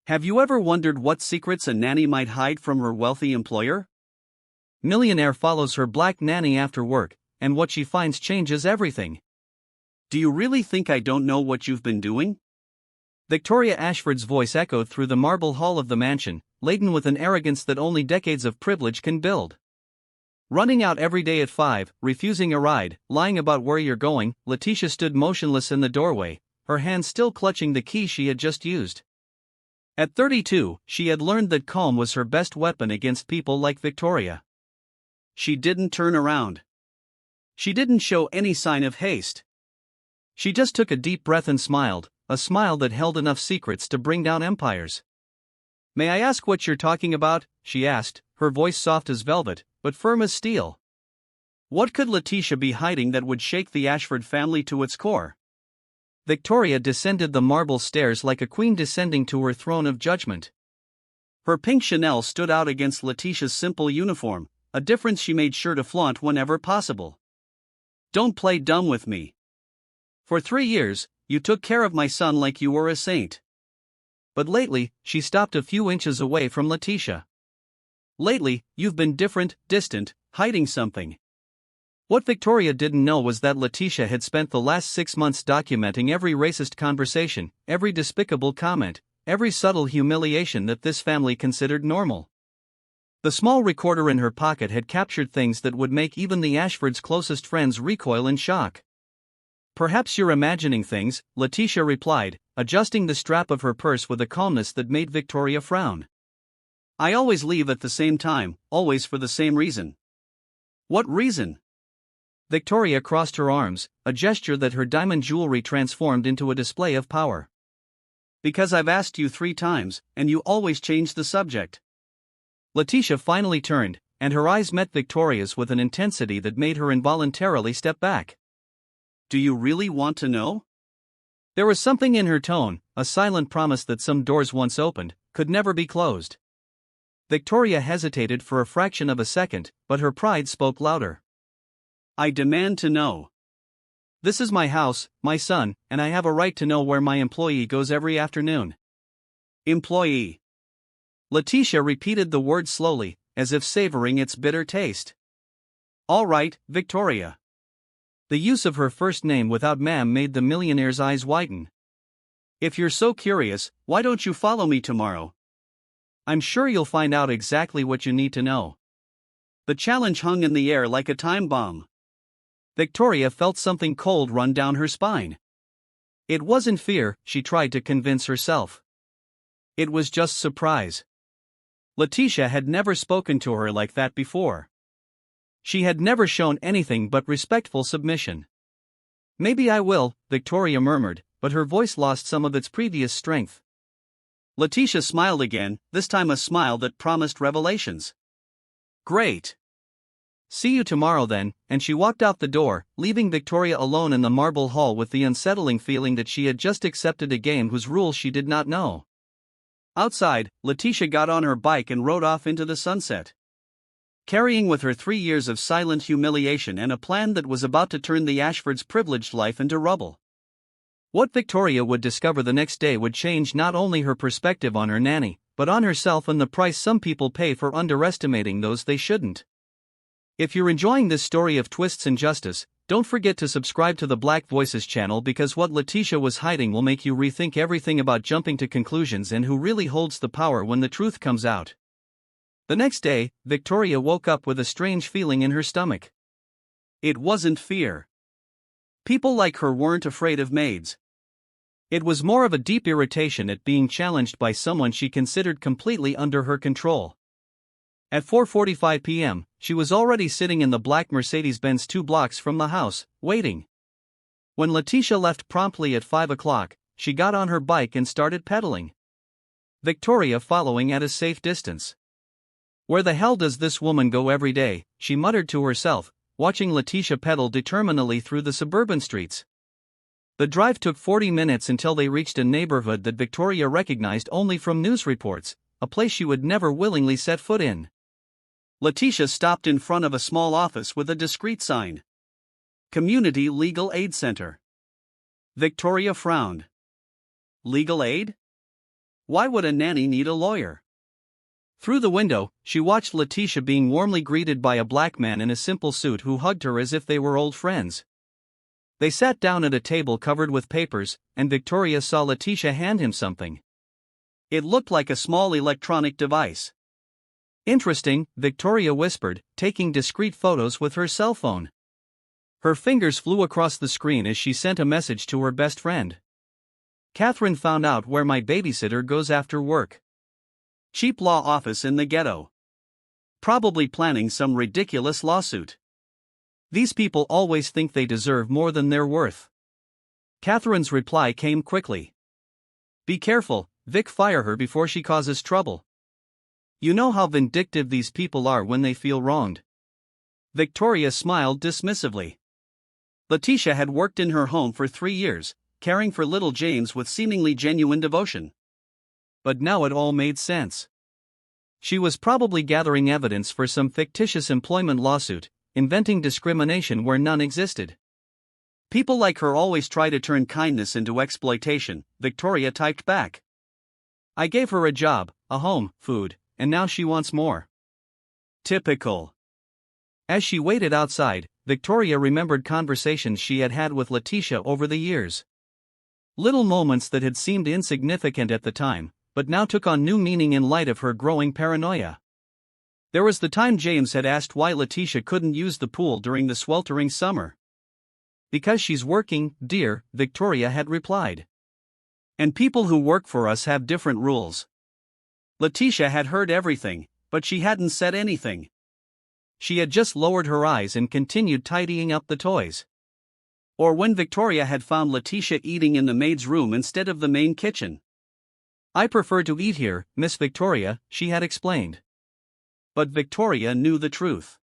Have you ever wondered what secrets a nanny might hide from her wealthy employer? Millionaire follows her black nanny after work, and what she finds changes everything. Do you really think I don't know what you've been doing? Victoria Ashford's voice echoed through the marble hall of the mansion, laden with an arrogance that only decades of privilege can build. Running out every day at 5, refusing a ride, lying about where you're going, Leticia stood motionless in the doorway, her hand still clutching the key she had just used. At 32, she had learned that calm was her best weapon against people like Victoria. She didn't turn around. She didn't show any sign of haste. She just took a deep breath and smiled, a smile that held enough secrets to bring down empires. "May I ask what you're talking about?" she asked, her voice soft as velvet, but firm as steel. What could Leticia be hiding that would shake the Ashford family to its core? Victoria descended the marble stairs like a queen descending to her throne of judgment. Her pink Chanel stood out against Leticia's simple uniform, a difference she made sure to flaunt whenever possible. "Don't play dumb with me. For 3 years, you took care of my son like you were a saint." But lately, she stopped a few inches away from Leticia. "Lately, you've been different, distant, hiding something." What Victoria didn't know was that Leticia had spent the last 6 months documenting every racist conversation, every despicable comment, every subtle humiliation that this family considered normal. The small recorder in her pocket had captured things that would make even the Ashfords' closest friends recoil in shock. "Perhaps you're imagining things," Leticia replied, adjusting the strap of her purse with a calmness that made Victoria frown. "I always leave at the same time, always for the same reason." "What reason?" Victoria crossed her arms, a gesture that her diamond jewelry transformed into a display of power. "Because I've asked you 3 times, and you always change the subject." Leticia finally turned, and her eyes met Victoria's with an intensity that made her involuntarily step back. "Do you really want to know?" There was something in her tone, a silent promise that some doors once opened could never be closed. Victoria hesitated for a fraction of a second, but her pride spoke louder. "I demand to know. This is my house, my son, and I have a right to know where my employee goes every afternoon." "Employee." Leticia repeated the word slowly, as if savoring its bitter taste. "All right, Victoria." The use of her first name without ma'am made the millionaire's eyes widen. "If you're so curious, why don't you follow me tomorrow? I'm sure you'll find out exactly what you need to know." The challenge hung in the air like a time bomb. Victoria felt something cold run down her spine. It wasn't fear, she tried to convince herself. It was just surprise. Leticia had never spoken to her like that before. She had never shown anything but respectful submission. "Maybe I will," Victoria murmured, but her voice lost some of its previous strength. Leticia smiled again, this time a smile that promised revelations. "Great. See you tomorrow then," and she walked out the door, leaving Victoria alone in the marble hall with the unsettling feeling that she had just accepted a game whose rules she did not know. Outside, Leticia got on her bike and rode off into the sunset. Carrying with her 3 years of silent humiliation and a plan that was about to turn the Ashfords' privileged life into rubble. What Victoria would discover the next day would change not only her perspective on her nanny, but on herself and the price some people pay for underestimating those they shouldn't. If you're enjoying this story of twists and justice, don't forget to subscribe to the Black Voices channel, because what Leticia was hiding will make you rethink everything about jumping to conclusions and who really holds the power when the truth comes out. The next day, Victoria woke up with a strange feeling in her stomach. It wasn't fear. People like her weren't afraid of maids. It was more of a deep irritation at being challenged by someone she considered completely under her control. At 4:45 p.m., she was already sitting in the black Mercedes-Benz 2 blocks from the house, waiting. When Leticia left promptly at 5 o'clock, she got on her bike and started pedaling. Victoria following at a safe distance. "Where the hell does this woman go every day?" she muttered to herself, watching Leticia pedal determinedly through the suburban streets. The drive took 40 minutes until they reached a neighborhood that Victoria recognized only from news reports, a place she would never willingly set foot in. Leticia stopped in front of a small office with a discreet sign. Community Legal Aid Center. Victoria frowned. Legal aid? Why would a nanny need a lawyer? Through the window, she watched Leticia being warmly greeted by a black man in a simple suit who hugged her as if they were old friends. They sat down at a table covered with papers, and Victoria saw Leticia hand him something. It looked like a small electronic device. Interesting, Victoria whispered, taking discreet photos with her cell phone. Her fingers flew across the screen as she sent a message to her best friend. Catherine found out where my babysitter goes after work. Cheap law office in the ghetto. Probably planning some ridiculous lawsuit. These people always think they deserve more than they're worth. Catherine's reply came quickly. Be careful, Vic, fire her before she causes trouble. You know how vindictive these people are when they feel wronged. Victoria smiled dismissively. Leticia had worked in her home for 3 years, caring for little James with seemingly genuine devotion. But now it all made sense. She was probably gathering evidence for some fictitious employment lawsuit, inventing discrimination where none existed. People like her always try to turn kindness into exploitation, Victoria typed back. I gave her a job, a home, food, and now she wants more. Typical. As she waited outside, Victoria remembered conversations she had had with Leticia over the years. Little moments that had seemed insignificant at the time, but now took on new meaning in light of her growing paranoia. There was the time James had asked why Leticia couldn't use the pool during the sweltering summer. Because she's working, dear, Victoria had replied. And people who work for us have different rules. Leticia had heard everything, but she hadn't said anything. She had just lowered her eyes and continued tidying up the toys. Or when Victoria had found Leticia eating in the maid's room instead of the main kitchen. I prefer to eat here, Miss Victoria, she had explained. But Victoria knew the truth.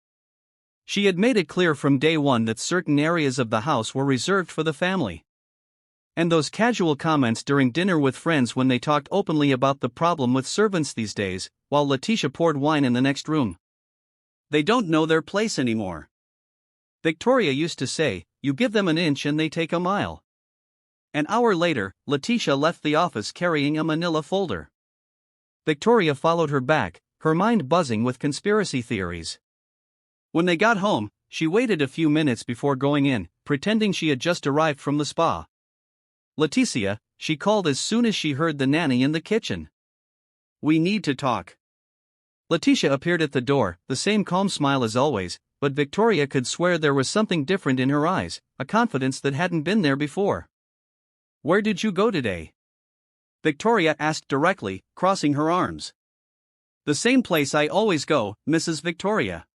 She had made it clear from day one that certain areas of the house were reserved for the family. And those casual comments during dinner with friends when they talked openly about the problem with servants these days, while Leticia poured wine in the next room. They don't know their place anymore. Victoria used to say, you give them an inch and they take a mile. An hour later, Leticia left the office carrying a manila folder. Victoria followed her back, her mind buzzing with conspiracy theories. When they got home, she waited a few minutes before going in, pretending she had just arrived from the spa. Leticia, she called as soon as she heard the nanny in the kitchen. We need to talk. Leticia appeared at the door, the same calm smile as always, but Victoria could swear there was something different in her eyes, a confidence that hadn't been there before. Where did you go today? Victoria asked directly, crossing her arms. The same place I always go, Mrs. Victoria.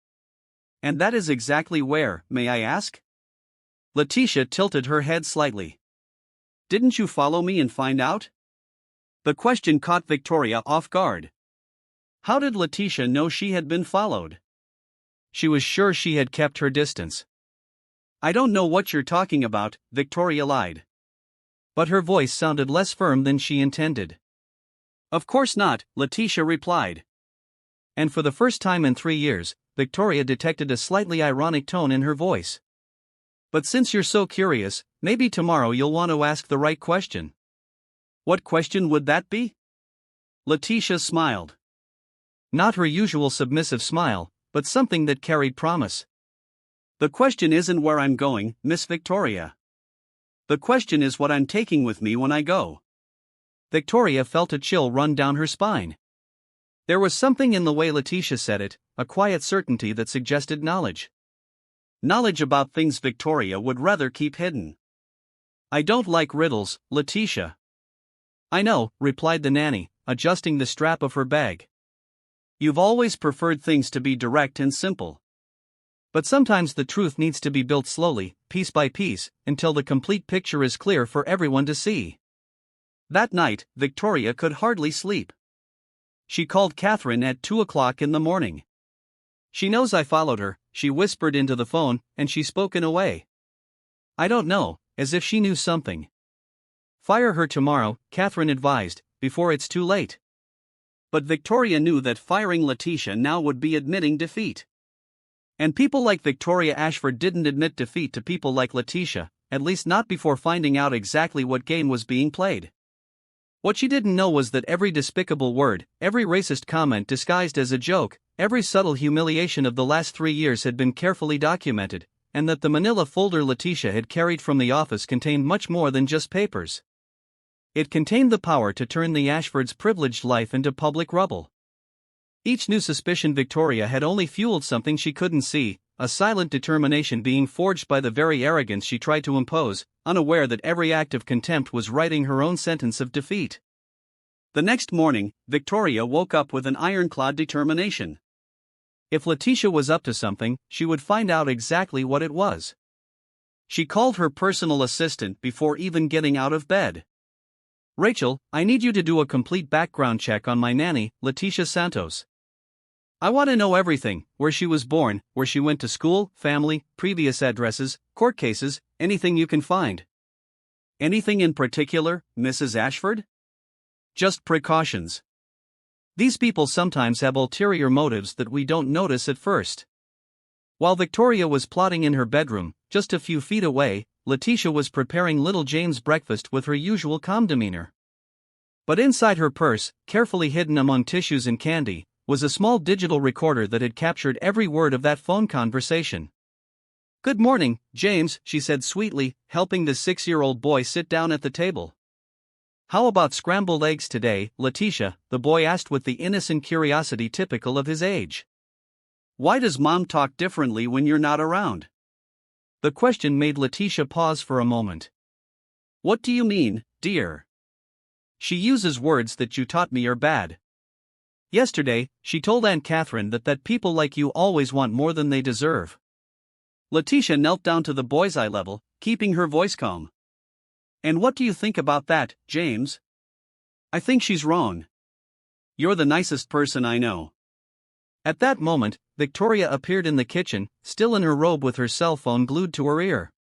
And that is exactly where, may I ask? Leticia tilted her head slightly. Didn't you follow me and find out? The question caught Victoria off guard. How did Leticia know she had been followed? She was sure she had kept her distance. I don't know what you're talking about, Victoria lied. But her voice sounded less firm than she intended. Of course not, Leticia replied. And for the first time in 3 years, Victoria detected a slightly ironic tone in her voice. But since you're so curious, maybe tomorrow you'll want to ask the right question. What question would that be? Leticia smiled. Not her usual submissive smile, but something that carried promise. The question isn't where I'm going, Miss Victoria. The question is what I'm taking with me when I go. Victoria felt a chill run down her spine. There was something in the way Leticia said it, a quiet certainty that suggested knowledge. Knowledge about things Victoria would rather keep hidden. I don't like riddles, Leticia. I know, replied the nanny, adjusting the strap of her bag. You've always preferred things to be direct and simple. But sometimes the truth needs to be built slowly, piece by piece, until the complete picture is clear for everyone to see. That night, Victoria could hardly sleep. She called Catherine at 2 o'clock in the morning. She knows I followed her, she whispered into the phone, and she spoke in a way. I don't know, as if she knew something. Fire her tomorrow, Catherine advised, before it's too late. But Victoria knew that firing Leticia now would be admitting defeat. And people like Victoria Ashford didn't admit defeat to people like Leticia, at least not before finding out exactly what game was being played. What she didn't know was that every despicable word, every racist comment disguised as a joke, every subtle humiliation of the last 3 years had been carefully documented, and that the manila folder Leticia had carried from the office contained much more than just papers. It contained the power to turn the Ashfords' privileged life into public rubble. Each new suspicion Victoria had only fueled something she couldn't see, a silent determination being forged by the very arrogance she tried to impose, unaware that every act of contempt was writing her own sentence of defeat. The next morning, Victoria woke up with an ironclad determination. If Leticia was up to something, she would find out exactly what it was. She called her personal assistant before even getting out of bed. "Rachel, I need you to do a complete background check on my nanny, Leticia Santos. I want to know everything: where she was born, where she went to school, family, previous addresses, court cases, anything you can find." "Anything in particular, Mrs. Ashford?" "Just precautions. These people sometimes have ulterior motives that we don't notice at first." While Victoria was plotting in her bedroom, just a few feet away, Leticia was preparing little James' breakfast with her usual calm demeanor. But inside her purse, carefully hidden among tissues and candy, was a small digital recorder that had captured every word of that phone conversation. "Good morning, James," she said sweetly, helping the 6-year-old boy sit down at the table. "How about scrambled eggs today, Leticia?" the boy asked with the innocent curiosity typical of his age. "Why does Mom talk differently when you're not around?" The question made Leticia pause for a moment. "What do you mean, dear?" "She uses words that you taught me are bad. Yesterday, she told Aunt Catherine that people like you always want more than they deserve." Leticia knelt down to the boy's eye level, keeping her voice calm. "And what do you think about that, James?" "I think she's wrong. You're the nicest person I know." At that moment, Victoria appeared in the kitchen, still in her robe with her cell phone glued to her ear.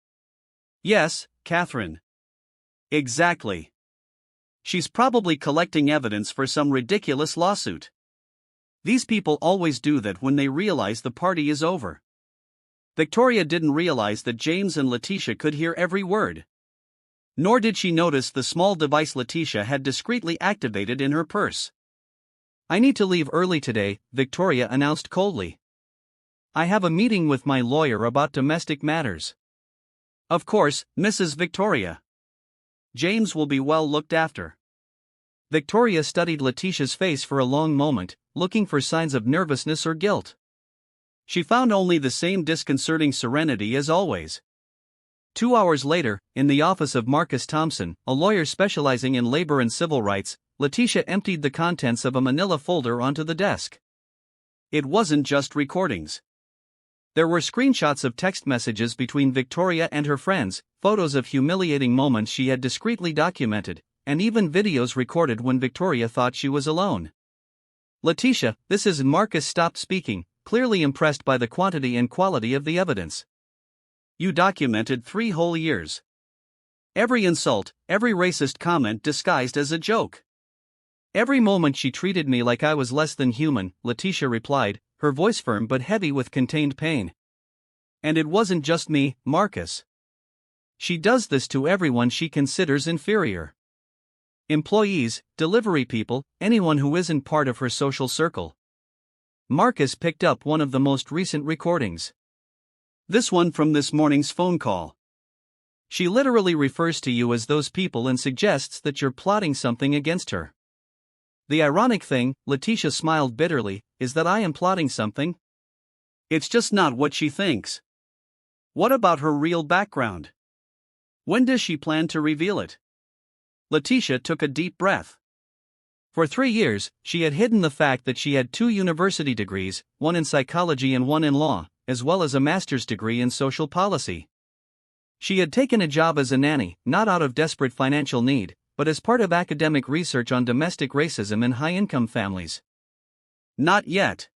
"Yes, Catherine. Exactly. She's probably collecting evidence for some ridiculous lawsuit. These people always do that when they realize the party is over." Victoria didn't realize that James and Leticia could hear every word. Nor did she notice the small device Leticia had discreetly activated in her purse. "I need to leave early today," Victoria announced coldly. "I have a meeting with my lawyer about domestic matters." "Of course, Mrs. Victoria. James will be well looked after." Victoria studied Leticia's face for a long moment, looking for signs of nervousness or guilt. She found only the same disconcerting serenity as always. 2 hours later, in the office of Marcus Thompson, a lawyer specializing in labor and civil rights, Leticia emptied the contents of a manila folder onto the desk. It wasn't just recordings. There were screenshots of text messages between Victoria and her friends, photos of humiliating moments she had discreetly documented, and even videos recorded when Victoria thought she was alone. "Leticia, this is..." Marcus stopped speaking, clearly impressed by the quantity and quality of the evidence. "You documented 3 whole years. Every insult, every racist comment disguised as a joke. Every moment she treated me like I was less than human," Leticia replied, her voice firm but heavy with contained pain. "And it wasn't just me, Marcus. She does this to everyone she considers inferior. Employees, delivery people, anyone who isn't part of her social circle." Marcus picked up one of the most recent recordings. "This one from this morning's phone call. She literally refers to you as those people and suggests that you're plotting something against her. The ironic thing," Leticia smiled bitterly, "is that I am plotting something. It's just not what she thinks. What about her real background? When does she plan to reveal it?" Leticia took a deep breath. For 3 years, she had hidden the fact that she had 2 university degrees, one in psychology and one in law, as well as a master's degree in social policy. She had taken a job as a nanny, not out of desperate financial need, but as part of academic research on domestic racism in high-income families. "Not yet.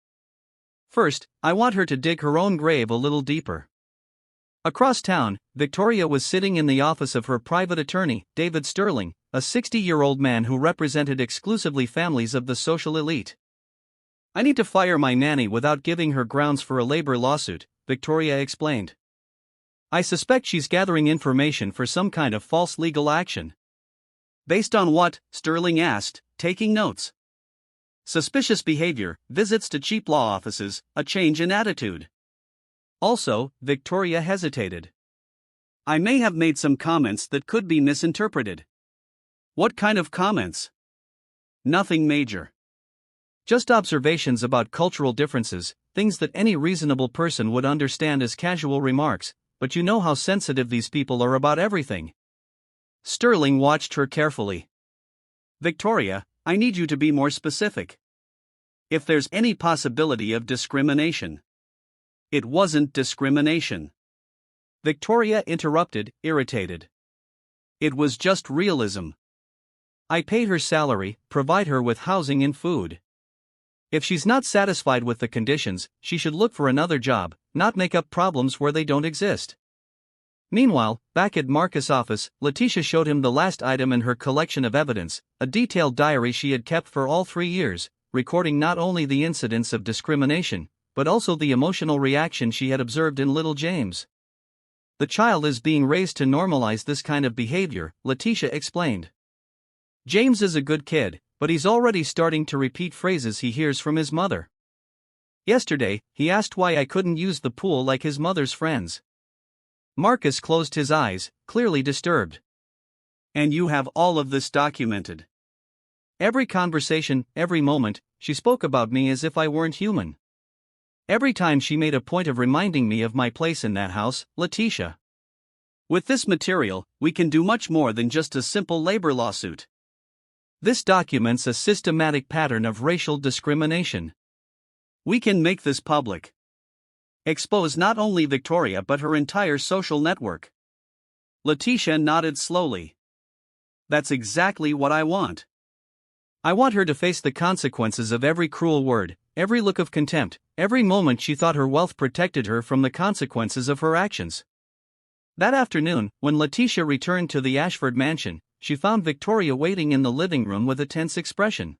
First, I want her to dig her own grave a little deeper." Across town, Victoria was sitting in the office of her private attorney, David Sterling, a 60-year-old man who represented exclusively families of the social elite. "I need to fire my nanny without giving her grounds for a labor lawsuit," Victoria explained. "I suspect she's gathering information for some kind of false legal action." Based on what? Sterling asked, taking notes. Suspicious behavior, visits to cheap law offices, a change in attitude. Also, Victoria hesitated. I may have made some comments that could be misinterpreted. What kind of comments? Nothing major. Just observations about cultural differences, things that any reasonable person would understand as casual remarks, but you know how sensitive these people are about everything. Sterling watched her carefully. Victoria, I need you to be more specific. If there's any possibility of discrimination. It wasn't discrimination. Victoria interrupted, irritated. It was just realism. I pay her salary, provide her with housing and food. If she's not satisfied with the conditions, she should look for another job, not make up problems where they don't exist. Meanwhile, back at Marcus' office, Leticia showed him the last item in her collection of evidence, a detailed diary she had kept for all 3 years, recording not only the incidents of discrimination, but also the emotional reaction she had observed in little James. The child is being raised to normalize this kind of behavior, Leticia explained. James is a good kid, but he's already starting to repeat phrases he hears from his mother. Yesterday, he asked why I couldn't use the pool like his mother's friends. Marcus closed his eyes, clearly disturbed. And you have all of this documented. Every conversation, every moment, she spoke about me as if I weren't human. Every time she made a point of reminding me of my place in that house, Leticia. With this material, we can do much more than just a simple labor lawsuit. This documents a systematic pattern of racial discrimination. We can make this public. Expose not only Victoria but her entire social network. Leticia nodded slowly. That's exactly what I want. I want her to face the consequences of every cruel word, every look of contempt, every moment she thought her wealth protected her from the consequences of her actions. That afternoon, when Leticia returned to the Ashford mansion, she found Victoria waiting in the living room with a tense expression.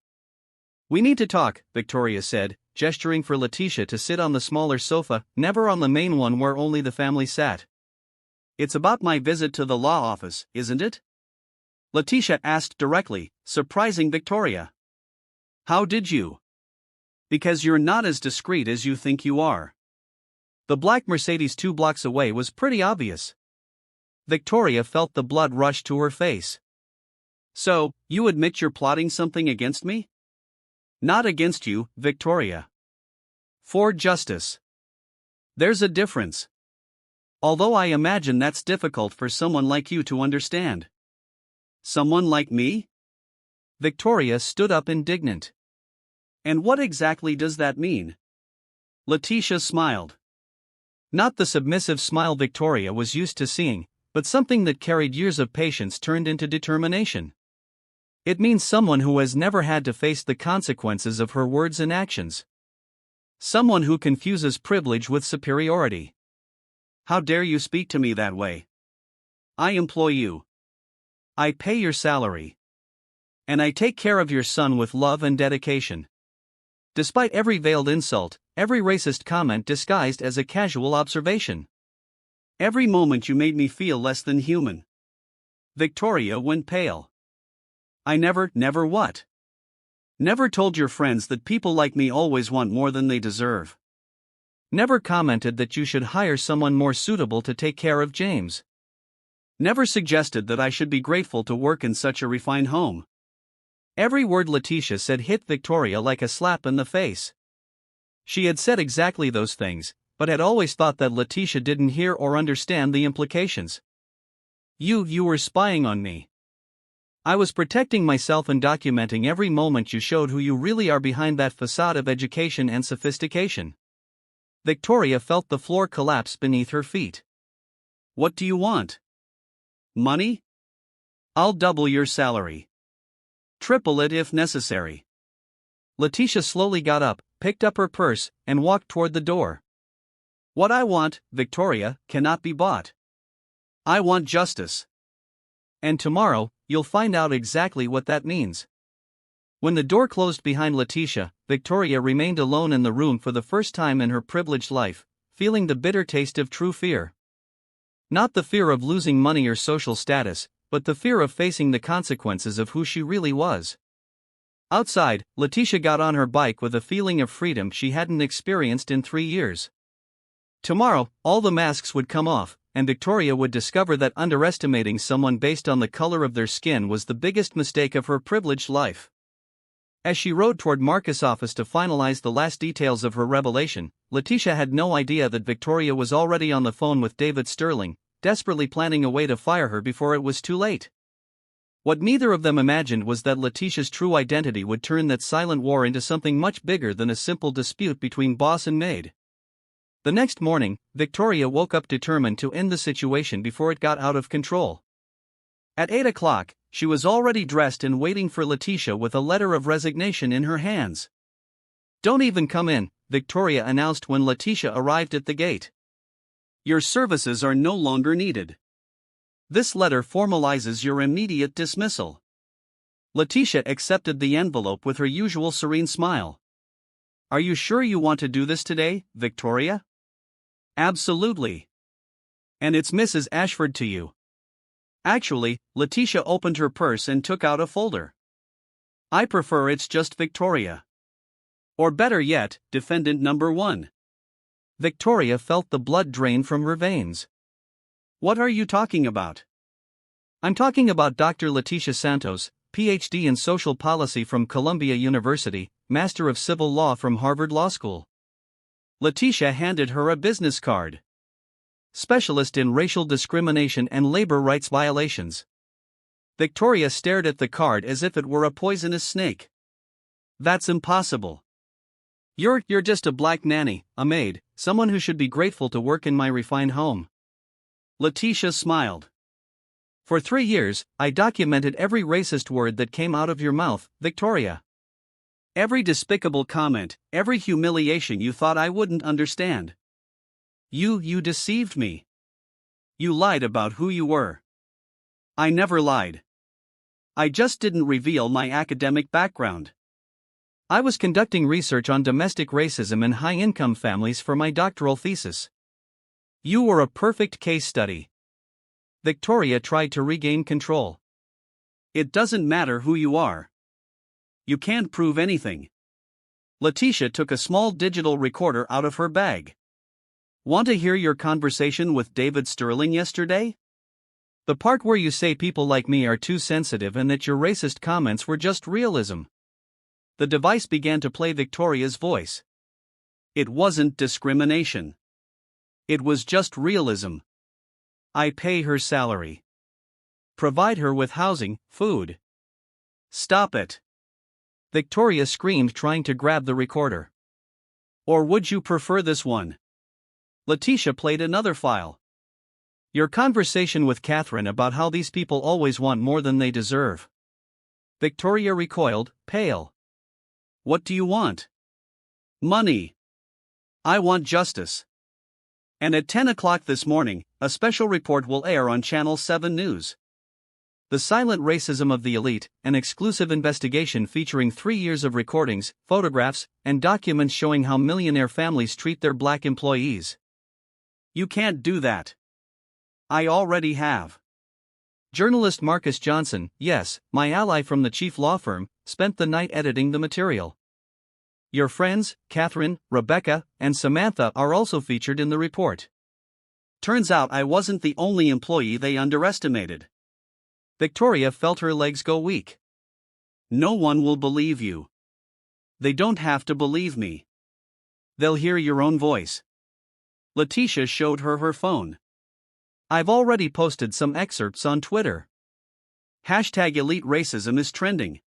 We need to talk, Victoria said, gesturing for Leticia to sit on the smaller sofa, never on the main one where only the family sat. It's about my visit to the law office, isn't it? Leticia asked directly, surprising Victoria. How did you? Because you're not as discreet as you think you are. The black Mercedes 2 blocks away was pretty obvious. Victoria felt the blood rush to her face. So, you admit you're plotting something against me? Not against you, Victoria. For justice. There's a difference. Although I imagine that's difficult for someone like you to understand. Someone like me? Victoria stood up indignant. And what exactly does that mean? Leticia smiled. Not the submissive smile Victoria was used to seeing, but something that carried years of patience turned into determination. It means someone who has never had to face the consequences of her words and actions. Someone who confuses privilege with superiority. How dare you speak to me that way? I employ you. I pay your salary. And I take care of your son with love and dedication. Despite every veiled insult, every racist comment disguised as a casual observation. Every moment you made me feel less than human. Victoria went pale. I never what? Never told your friends that people like me always want more than they deserve. Never commented that you should hire someone more suitable to take care of James. Never suggested that I should be grateful to work in such a refined home. Every word Leticia said hit Victoria like a slap in the face. She had said exactly those things, but had always thought that Leticia didn't hear or understand the implications. You were spying on me. I was protecting myself and documenting every moment you showed who you really are behind that facade of education and sophistication. Victoria felt the floor collapse beneath her feet. What do you want? Money? I'll double your salary. Triple it if necessary. Leticia slowly got up, picked up her purse, and walked toward the door. What I want, Victoria, cannot be bought. I want justice. And tomorrow, you'll find out exactly what that means. When the door closed behind Leticia, Victoria remained alone in the room for the first time in her privileged life, feeling the bitter taste of true fear. Not the fear of losing money or social status, but the fear of facing the consequences of who she really was. Outside, Leticia got on her bike with a feeling of freedom she hadn't experienced in 3 years. Tomorrow, all the masks would come off, and Victoria would discover that underestimating someone based on the color of their skin was the biggest mistake of her privileged life. As she rode toward Marcus' office to finalize the last details of her revelation, Leticia had no idea that Victoria was already on the phone with David Sterling, desperately planning a way to fire her before it was too late. What neither of them imagined was that Leticia's true identity would turn that silent war into something much bigger than a simple dispute between boss and maid. The next morning, Victoria woke up determined to end the situation before it got out of control. At 8 o'clock, she was already dressed and waiting for Leticia with a letter of resignation in her hands. "Don't even come in," Victoria announced when Leticia arrived at the gate. "Your services are no longer needed. This letter formalizes your immediate dismissal." Leticia accepted the envelope with her usual serene smile. "Are you sure you want to do this today, Victoria?" "Absolutely. And it's Mrs. Ashford to you." Actually, Leticia opened her purse and took out a folder. "I prefer it's just Victoria. Or better yet, defendant number 1. Victoria felt the blood drain from her veins. "What are you talking about?" "I'm talking about Dr. Leticia Santos, Ph.D. in Social Policy from Columbia University, Master of Civil Law from Harvard Law School." Leticia handed her a business card. "Specialist in Racial Discrimination and Labor Rights Violations." Victoria stared at the card as if it were a poisonous snake. "That's impossible. You're just a black nanny, a maid, someone who should be grateful to work in my refined home." Leticia smiled. "For 3 years, I documented every racist word that came out of your mouth, Victoria. Every despicable comment, every humiliation you thought I wouldn't understand. You deceived me. You lied about who you were." "I never lied. I just didn't reveal my academic background. I was conducting research on domestic racism in high-income families for my doctoral thesis." "You were a perfect case study." Victoria tried to regain control. "It doesn't matter who you are. You can't prove anything." Leticia took a small digital recorder out of her bag. "Want to hear your conversation with David Sterling yesterday? The part where you say people like me are too sensitive and that your racist comments were just realism." The device began to play Victoria's voice. "It wasn't discrimination. It was just realism. I pay her salary. Provide her with housing, food." "Stop it!" Victoria screamed, trying to grab the recorder. "Or would you prefer this one?" Leticia played another file. "Your conversation with Catherine about how these people always want more than they deserve." Victoria recoiled, pale. "What do you want?" "Money. I want justice. And at 10 o'clock this morning, a special report will air on Channel 7 News. The Silent Racism of the Elite, an exclusive investigation featuring 3 years of recordings, photographs, and documents showing how millionaire families treat their black employees." "You can't do that." "I already have." Journalist Marcus Johnson, yes, my ally from the chief law firm, spent the night editing the material. Your friends, Catherine, Rebecca, and Samantha are also featured in the report. Turns out I wasn't the only employee they underestimated. Victoria felt her legs go weak. "No one will believe you. They don't have to believe me. They'll hear your own voice." Leticia showed her her phone. "I've already posted some excerpts on Twitter. #Elite Racism is trending.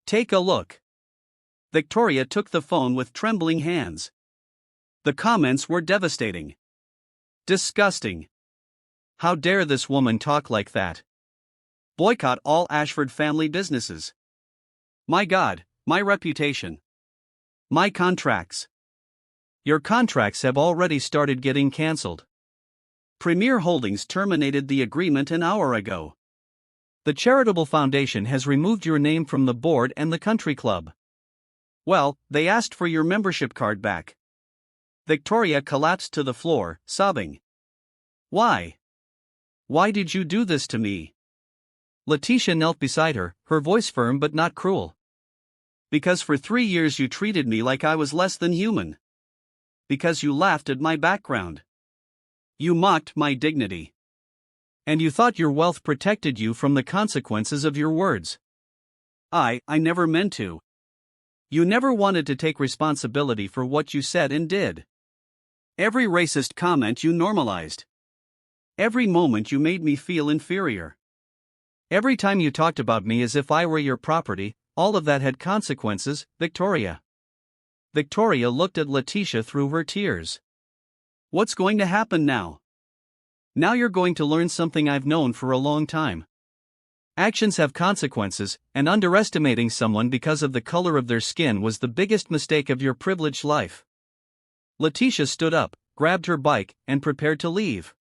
Take a look." Victoria took the phone with trembling hands. The comments were devastating. "Disgusting. How dare this woman talk like that? Boycott all Ashford family businesses. My God, my reputation. My contracts. Your contracts have already started getting cancelled. Premier Holdings terminated the agreement an hour ago. The charitable foundation has removed your name from the board and the country club. Well, they asked for your membership card back." Victoria collapsed to the floor, sobbing. "Why? Why did you do this to me? Leticia knelt beside her, her voice firm but not cruel. Because for 3 years you treated me like I was less than human. Because you laughed at my background. You mocked my dignity. And you thought your wealth protected you from the consequences of your words. I never meant to. You never wanted to take responsibility for what you said and did. Every racist comment you normalized. Every moment you made me feel inferior. Every time you talked about me as if I were your property, all of that had consequences, Victoria. Victoria looked at Leticia through her tears. What's going to happen now? Now you're going to learn something I've known for a long time. Actions have consequences, and underestimating someone because of the color of their skin was the biggest mistake of your privileged life. Leticia stood up, grabbed her bike, and prepared to leave.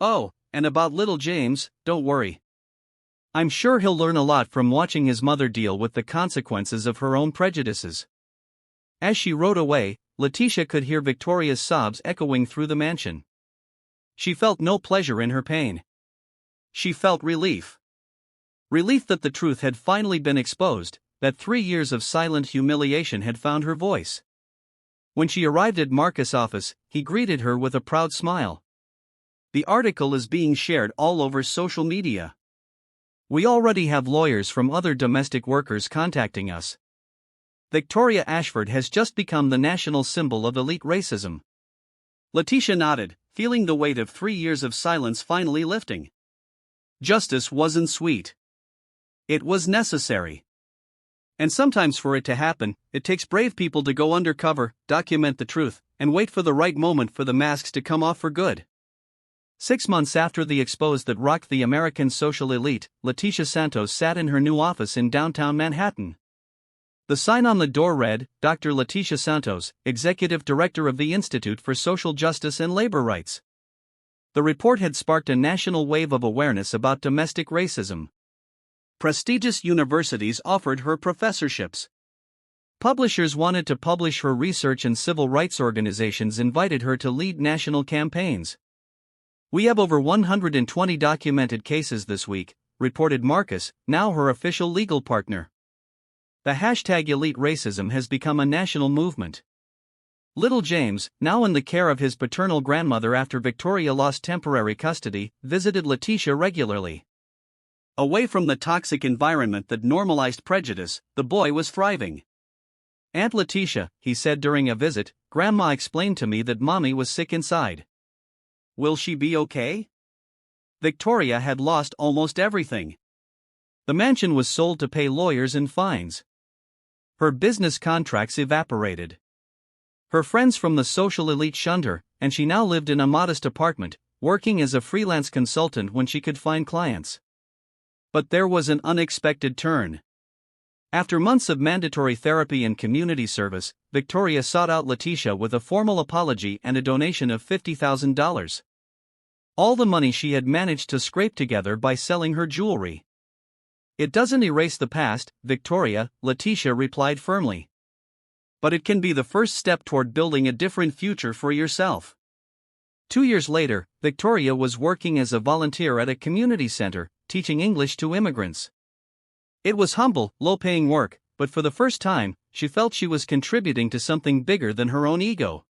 Oh, and about little James, don't worry. I'm sure he'll learn a lot from watching his mother deal with the consequences of her own prejudices. As she rode away, Leticia could hear Victoria's sobs echoing through the mansion. She felt no pleasure in her pain. She felt relief. Relief that the truth had finally been exposed, that 3 years of silent humiliation had found her voice. When she arrived at Marcus' office, he greeted her with a proud smile. The article is being shared all over social media. We already have lawyers from other domestic workers contacting us. Victoria Ashford has just become the national symbol of elite racism. Leticia nodded, feeling the weight of 3 years of silence finally lifting. Justice wasn't sweet. It was necessary. And sometimes for it to happen, it takes brave people to go undercover, document the truth, and wait for the right moment for the masks to come off for good. 6 months after the expose that rocked the American social elite, Leticia Santos sat in her new office in downtown Manhattan. The sign on the door read, Dr. Leticia Santos, Executive Director of the Institute for Social Justice and Labor Rights. The report had sparked a national wave of awareness about domestic racism. Prestigious universities offered her professorships. Publishers wanted to publish her research and civil rights organizations invited her to lead national campaigns. We have over 120 documented cases this week, reported Marcus, now her official legal partner. The hashtag elite racism has become a national movement. Little James, now in the care of his paternal grandmother after Victoria lost temporary custody, visited Leticia regularly. Away from the toxic environment that normalized prejudice, the boy was thriving. Aunt Leticia, he said during a visit, Grandma explained to me that Mommy was sick inside. Will she be okay? Victoria had lost almost everything. The mansion was sold to pay lawyers and fines. Her business contracts evaporated. Her friends from the social elite shunned her, and she now lived in a modest apartment, working as a freelance consultant when she could find clients. But there was an unexpected turn. After months of mandatory therapy and community service, Victoria sought out Leticia with a formal apology and a donation of $50,000. All the money she had managed to scrape together by selling her jewelry. It doesn't erase the past, Victoria, Leticia replied firmly. But it can be the first step toward building a different future for yourself. 2 years later, Victoria was working as a volunteer at a community center, teaching English to immigrants. It was humble, low-paying work, but for the first time, she felt she was contributing to something bigger than her own ego.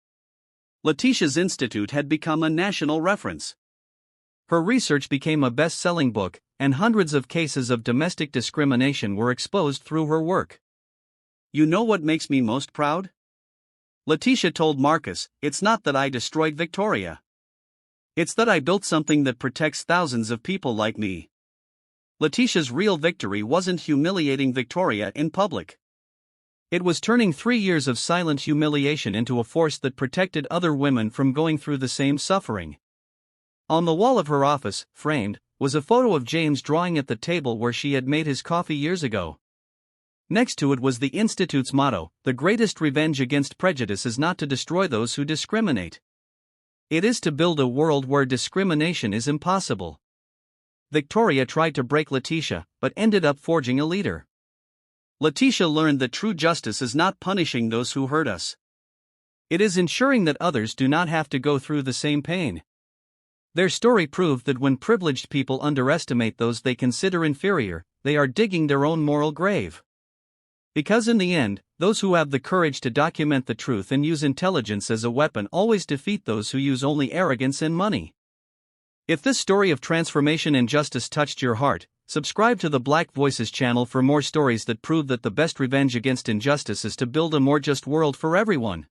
Leticia's institute had become a national reference. Her research became a best-selling book, and hundreds of cases of domestic discrimination were exposed through her work. You know what makes me most proud? Leticia told Marcus, it's not that I destroyed Victoria. It's that I built something that protects thousands of people like me. Leticia's real victory wasn't humiliating Victoria in public. It was turning 3 years of silent humiliation into a force that protected other women from going through the same suffering. On the wall of her office, framed, was a photo of James drawing at the table where she had made his coffee years ago. Next to it was the Institute's motto, the greatest revenge against prejudice is not to destroy those who discriminate. It is to build a world where discrimination is impossible. Victoria tried to break Leticia, but ended up forging a leader. Leticia learned that true justice is not punishing those who hurt us. It is ensuring that others do not have to go through the same pain. Their story proved that when privileged people underestimate those they consider inferior, they are digging their own moral grave. Because in the end, those who have the courage to document the truth and use intelligence as a weapon always defeat those who use only arrogance and money. If this story of transformation and justice touched your heart, subscribe to the Black Voices channel for more stories that prove that the best revenge against injustice is to build a more just world for everyone.